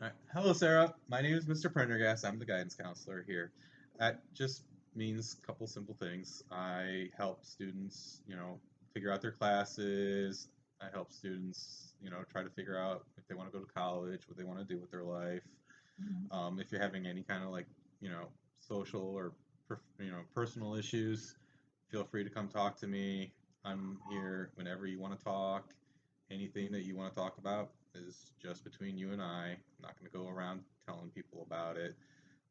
All right. Hello, Sarah. My name is Mr. Prendergast. I'm the guidance counselor here. That just means a couple simple things. I help students, figure out their classes. I help students, try to figure out if they want to go to college, what they want to do with their life. Mhm. If you're having any kind of social or personal issues, feel free to come talk to me. I'm here whenever you want to talk. Anything that you want to talk about is just between you and I. I'm not going to go around telling people about it.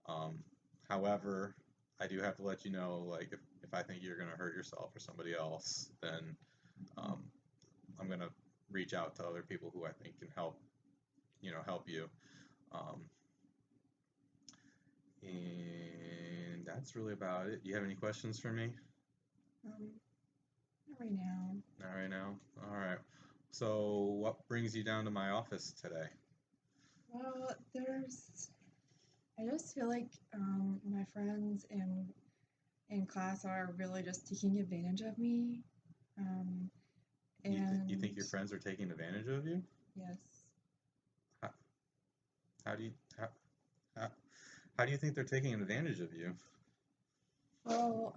Um, However, I do have to let you know, like, if I think you're going to hurt yourself or somebody else, then um, I'm going to reach out to other people who I think can help you. Um, and that's really about it. Do you have any questions for me? Um, Not right now. Not right now. All right. So, what brings you down to my office today? Well, I just feel like my friends in class are really just taking advantage of me. Um, You think and your friends are taking advantage of you? yes, How, how do you how, how, how do you think they're taking advantage of you? well,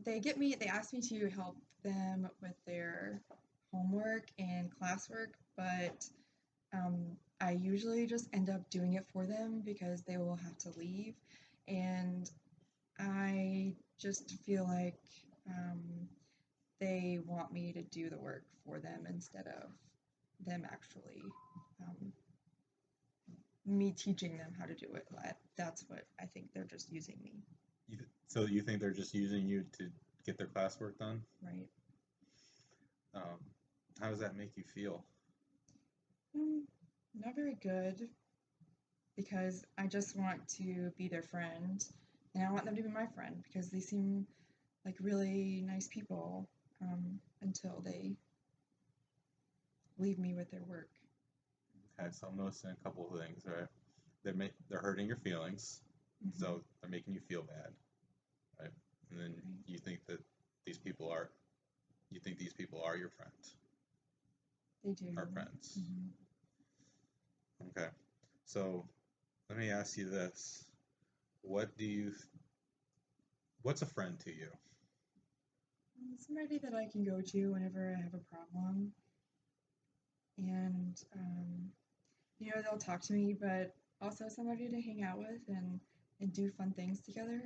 they ask me to help them with their homework and classwork, but I usually just end up doing it for them because they will have to leave. And I just feel like um, they want me to do the work for them instead of them actually um, me teaching them how to do it. That's what I think they're just using me, So you think they're just using you to get their classwork done? right? Um, how does that make you feel? Mm, Not very good because I just want to be their friend and I want them to be my friend because they seem like really nice people until they leave me with their work. Okay, so I'm noticing a couple of things, right? They're hurting your feelings, Hmm. so they're making you feel bad, right? And then Right. you think that these people are you think these people are your friends, They do. are friends. Hmm. Okay, so let me ask you this: What do you what's a friend to you? Somebody that I can go to whenever I have a problem, and they'll talk to me, but also somebody to hang out with and do fun things together.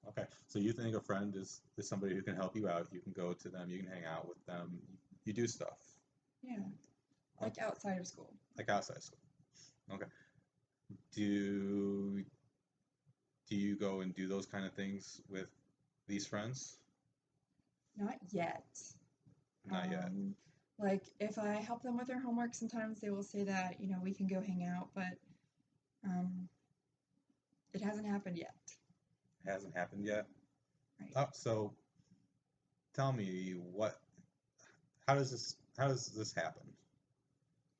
Okay, so you think a friend is somebody who can help you out. You can go to them, you can hang out with them, you do stuff. Yeah, like Okay, outside of school. like outside school. Okay. Do do you go and do those kind of things with these friends? Not yet. Not yet. Um, like if I help them with their homework, sometimes they will say that we can go hang out, but um, it hasn't happened yet. It hasn't happened yet. Right. Oh, so tell me how does this happen?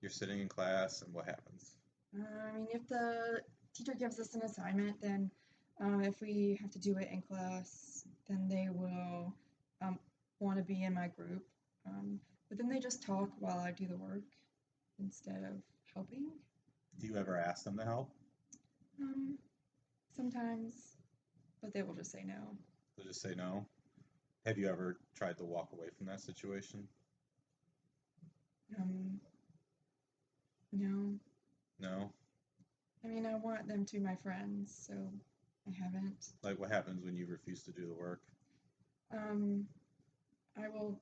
You're sitting in class and what happens? I mean, if the teacher gives us an assignment, then if we have to do it in class, then they will want to be in my group. But then they just talk while I do the work instead of helping. Do you ever ask them to help? Um, Sometimes, but they will just say no. They'll just say no. Have you ever tried to walk away from that situation? Um, no. No. I mean, I want them to be my friends, so I haven't. Like what happens when you refuse to do the work? Um, I will.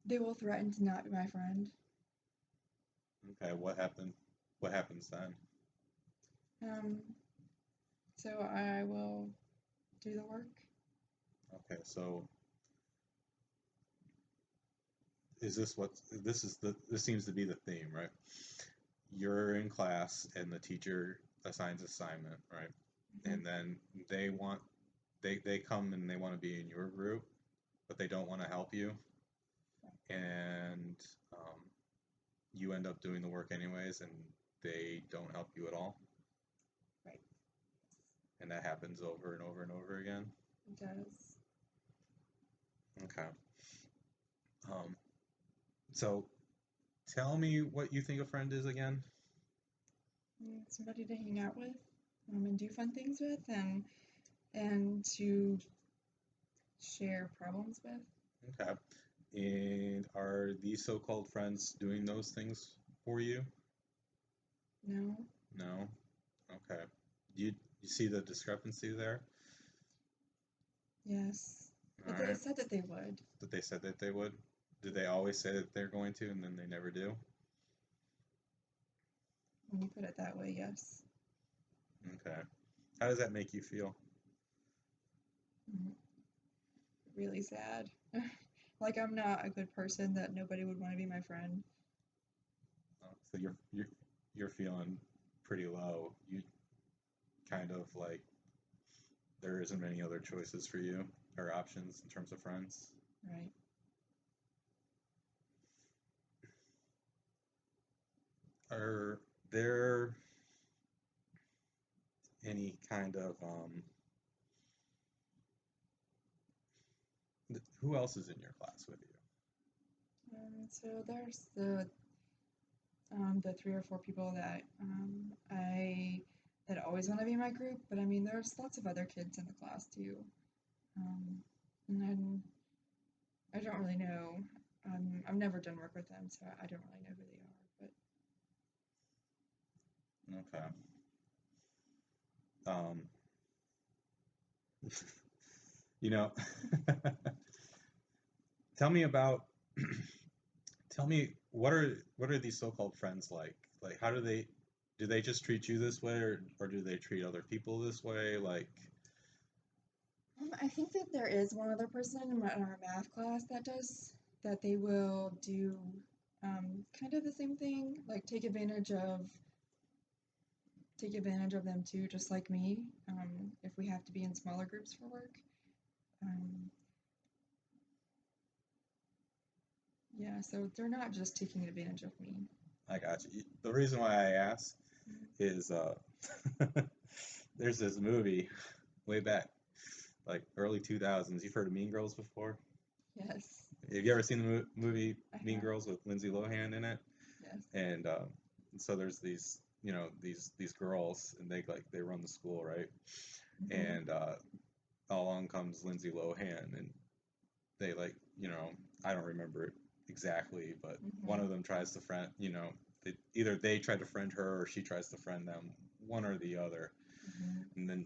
They will threaten to not be my friend. Okay, what happened? What happens then? Um, so I will do the work. Okay, so is this what this seems to be the theme, right? You're in class and the teacher assigns assignment, right? Mhm. And then they want they come and they want to be in your group, but they don't want to help you, and um, you end up doing the work anyways, and they don't help you at all, Right. and that happens over and over and over again. It does. Okay. Um, so Tell me what you think a friend is again. Somebody to hang out with, and do fun things with, and to share problems with. Okay. And are these so-called friends doing those things for you? No, No. Okay. You see the discrepancy there? yes, All but they right. said that they would. That they said that they would. Did they always say that they're going to and then they never do? When you put it that way, yes. Okay. How does that make you feel? Mm, Really sad. Like I'm not a good person that nobody would want to be my friend. So you're feeling pretty low. You kind of like there isn't many other choices for you or options in terms of friends. Right. Are there any kind of who else is in your class with you? So there's the 3 or 4 people that I that always want to be in my group, but I mean there's lots of other kids in the class too. Um, and then I don't really know. I've never done work with them, so I don't really know who they are. Okay. Um, you know, tell me about tell me what are these so-called friends like? Like how do they just treat you this way or do they treat other people this way? Like I think that there is one other person in our math class that does that. They will do kind of the same thing, like take advantage of them too, just like me. If we have to be in smaller groups for work. Um, yeah, so they're not just taking advantage of me. I got you. The reason why I ask is there's this movie way back like early 2000s. You've heard of Mean Girls before? Yes, Have you ever seen the movie I Mean have. Girls with Lindsay Lohan in it? Yes. And so there's these, these girls, and they run the school, right? Hmm. And along comes Lindsay Lohan, and they like, I don't remember it exactly, but one Hmm. of them tries to friend, either they try to friend her or she tries to friend them, one or the other, Hmm. and then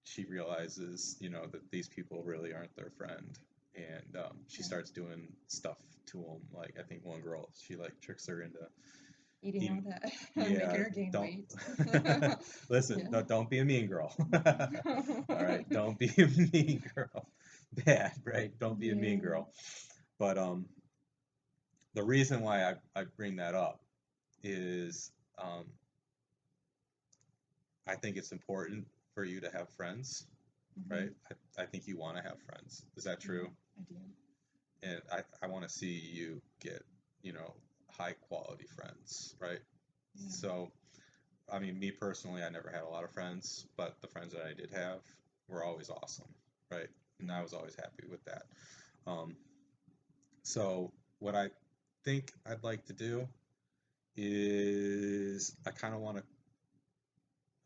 she realizes, that these people really aren't their friend, and she Right. starts doing stuff to them. Like I think one girl, she like tricks her into Eating all eating. that and making Yeah, her gain don't weight. listen. Yeah. Don't be a mean girl. All right, don't be a mean girl. Bad, right? Don't be a mean Yeah. girl. But the reason why I bring that up is um, I think it's important for you to have friends, Hmm. right? I think you want to have friends. Is that Yeah, true? I do. And I want to see you get, high quality friends, right? Yeah. So, I mean, me personally, I never had a lot of friends, but the friends that I did have were always awesome, right? And I Right. was always happy with that. Um, so, what I think I'd like to do is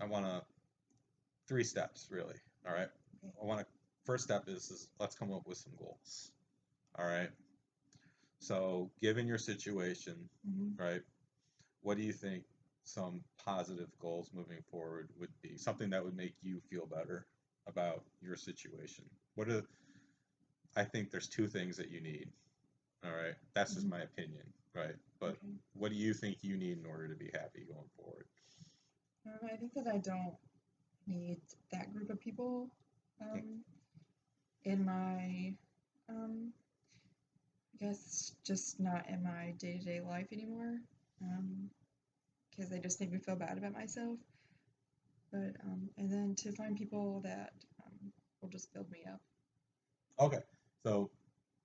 I want to, 3 steps really. All right. Okay. I want to, first step is let's come up with some goals. All right. So, given your situation, Hmm. right, what do you think some positive goals moving forward would be? Something that would make you feel better about your situation. What are, I think there's 2 things that you need. All right. That's just Hmm. my opinion, right? But Okay. what do you think you need in order to be happy going forward? I think that I don't need that group of people um, in my, um, I guess, just not in my day to day life anymore. Because they just make me feel bad about myself. But and then to find people that will just build me up. Okay. So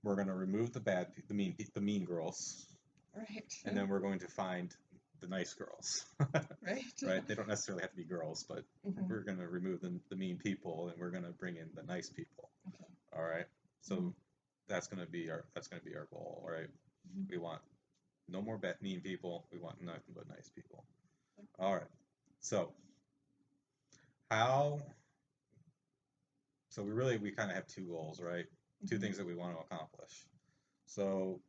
we're going to remove the mean girls, Right. and then we're going to find the nice girls. Right. Right? They don't necessarily have to be girls, but Hmm. we're going to remove the mean people and we're going to bring in the nice people. Okay. All right. Hmm. So that's going to be our goal. All right. Hmm. We want No more mean people. We want nothing but nice people. All right. So how? So we kind of have two goals, right? Two Mhm. things that we want to accomplish. So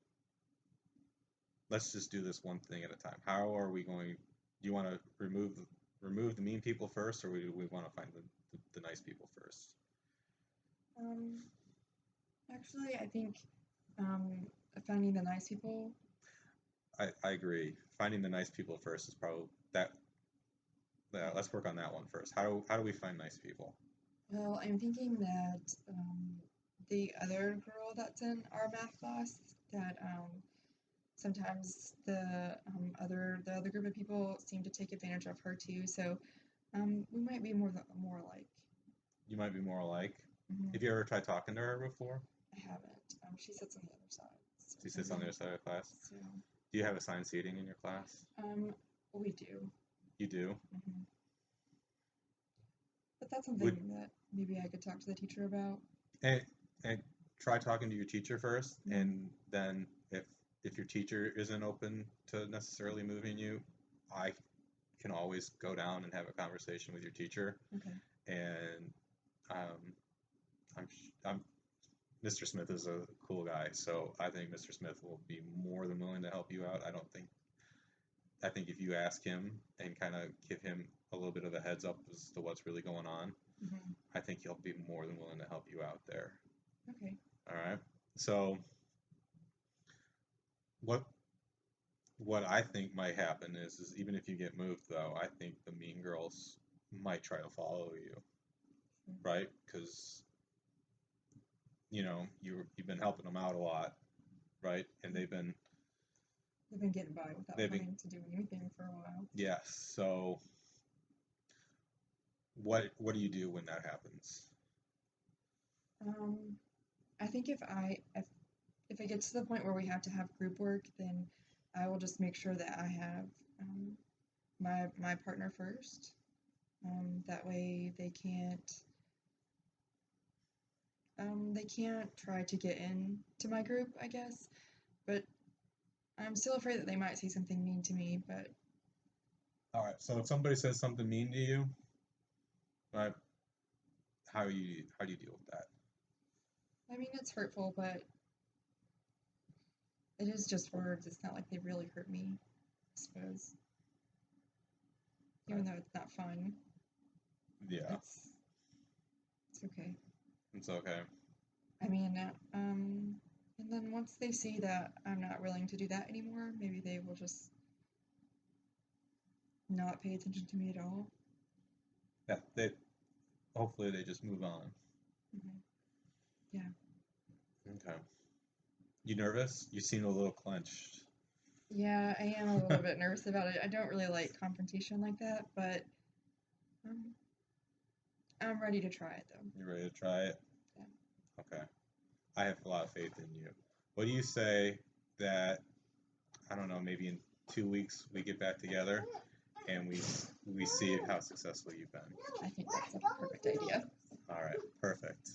let's just do this one thing at a time. How are we going? Do you want to remove the mean people first, or do we want to find the nice people first? Um, Actually, I think um, finding the nice people. I agree. Finding the nice people first is probably that. Yeah, let's work on that one first. How do we find nice people? Well, I'm thinking that the other girl that's in our math class, that sometimes the other group of people seem to take advantage of her too. So we might be more alike. You might be more alike. Hmm. Have you ever tried talking to her before? I haven't. She sits on the other side. So She sits on the maybe. other side of the class. So Do you have assigned seating in your class? um, we do. You do. Hmm. But that's Would something that maybe I could talk to the teacher about. and and try talking to your teacher first, Hmm. and then if your teacher isn't open to necessarily moving you, I can always go down and have a conversation with your teacher. Okay. And um, I'm Mr. Smith is a cool guy, so I think Mr. Smith will be more than willing to help you out. I think if you ask him and kind of give him a little bit of a heads up as to what's really going on, Hmm. I think he'll be more than willing to help you out there. Okay. All right. So what what I think might happen is even if you get moved though, I think the mean girls might try to follow you, Sure. right? Because you've been helping them out a lot, right? And They've been getting by without they've been having to do anything for a while. yes. So what do you do when that happens? Um, I think if it gets to the point where we have to have group work, then I will just make sure that I have um, my partner first. That way they can't try to get into my group, I guess. But I'm still afraid that they might say something mean to me. But All right. So if somebody says something mean to you, right, how do you deal with that? I mean, it's hurtful, but it is just words. It's not like they really hurt me, I suppose. Right. Even though it's not fun, Yeah, it's it's okay. it's okay. I mean, and then once they see that I'm not willing to do that anymore, maybe they will just not pay attention to me at all. Yeah, they hopefully they just move on. Hmm. Yeah. Okay. You nervous? You seem a little clenched. Yeah, I am a little bit nervous about it. I don't really like confrontation like that, but um, I'm ready to try it though. You ready to try it? Yeah. Okay. I have a lot of faith in you. What do you say that I don't know, maybe in 2 weeks we get back together and we see how successful you've been? I think that's a perfect idea. All right, perfect.